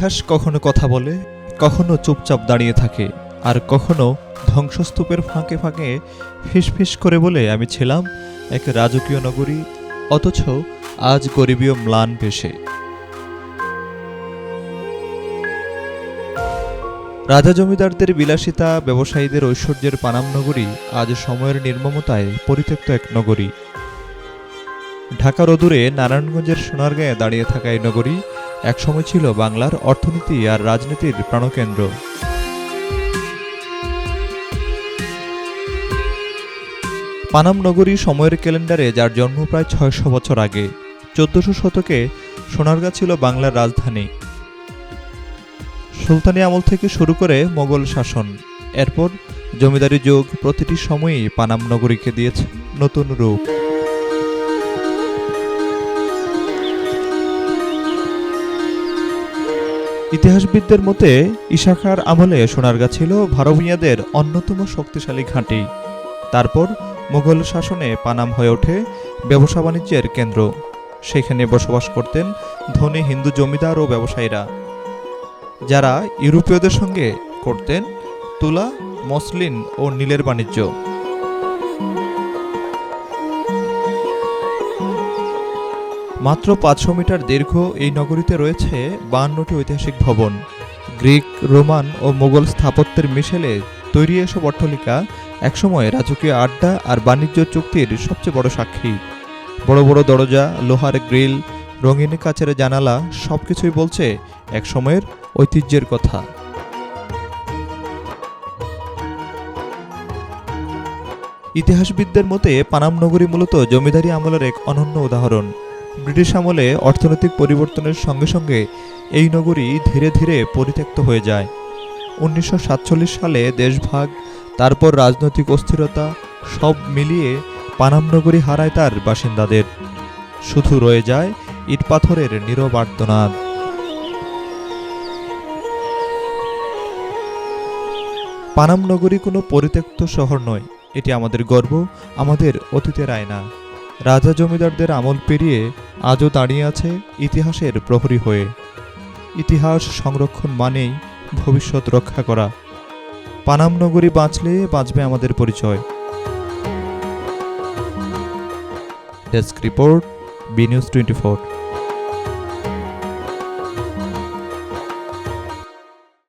ইতিহাস কখনো কথা বলে, কখনো চুপচাপ দাঁড়িয়ে থাকে, আর কখনো ধ্বংসস্তূপের ফাঁকে ফাঁকে ফিসফিস করে বলে আমি ছিলাম এক রাজকীয় নগরী, অথচ আজ গরিবীয় ম্লান বেশে। রাজা জমিদারদের বিলাসিতা, ব্যবসায়ীদের ঐশ্বর্যের পানাম নগরী আজ সময়ের নির্মমতায় পরিত্যক্ত এক নগরী। ঢাকার অদূরে নারায়ণগঞ্জের সোনারগাঁয়ে দাঁড়িয়ে থাকা এই নগরী একসময় ছিল বাংলার অর্থনীতি আর রাজনীতির প্রাণকেন্দ্র। পানাম নগরী সময়ের ক্যালেন্ডারে যার জন্ম প্রায় ৬০০ বছর আগে। ১৪০০ শতকে সোনারগাঁ ছিল বাংলার রাজধানী। সুলতানি আমল থেকে শুরু করে মোগল শাসন, এরপর জমিদারি যুগ, প্রতিটি সময়ই পানাম নগরীকে দিয়েছে নতুন রূপ। ইতিহাসবিদদের মতে ঈশা খাঁর আমলে সোনারগাঁ ছিল ভাড়ামিয়াদের অন্যতম শক্তিশালী ঘাঁটি। তারপর মুঘল শাসনে পানাম হয়ে ওঠে ব্যবসা বাণিজ্যের কেন্দ্র। সেখানে বসবাস করতেন ধনী হিন্দু জমিদার ও ব্যবসায়ীরা, যারা ইউরোপীয়দের সঙ্গে করতেন তুলা, মসলিন ও নীলের বাণিজ্য। মাত্র ৫০০ মিটার দীর্ঘ এই নগরীতে রয়েছে ৫২টি ঐতিহাসিক ভবন। গ্রিক, রোমান ও মোগল স্থাপত্যের মিশেলে তৈরি এসব অট্টালিকা একসময় রাজকীয় আড্ডা আর বাণিজ্য চুক্তির সবচেয়ে বড় সাক্ষী। বড় বড় দরজা, লোহার গ্রিল, রঙিন কাচের জানালা, সবকিছুই বলছে এক সময়ের ঐতিহ্যের কথা। ইতিহাসবিদদের মতে পানাম নগরী মূলত জমিদারি আমলের এক অনন্য উদাহরণ। ব্রিটিশ আমলে অর্থনৈতিক পরিবর্তনের সঙ্গে সঙ্গে এই নগরী ধীরে ধীরে পরিত্যক্ত হয়ে যায়। ১৯৪৭ সালে দেশভাগ, তারপর রাজনৈতিক অস্থিরতা, সব মিলিয়ে পানাম নগরী হারায় তার বাসিন্দাদের। শুধু রয়ে যায় ইট পাথরের নীরব আর্তনাদ। পানাম নগরী কোনো পরিত্যক্ত শহর নয়, এটি আমাদের গর্ব, আমাদের অতীতের আয়না। রাজা জমিদারদের আমল পেরিয়ে আজও দাঁড়িয়ে আছে ইতিহাসের প্রহরী হয়ে। ইতিহাস সংরক্ষণ মানেই ভবিষ্যৎ রক্ষা করা। পানাম নগরী বাঁচলে বাঁচবে আমাদের পরিচয়। Desk report, B news 24।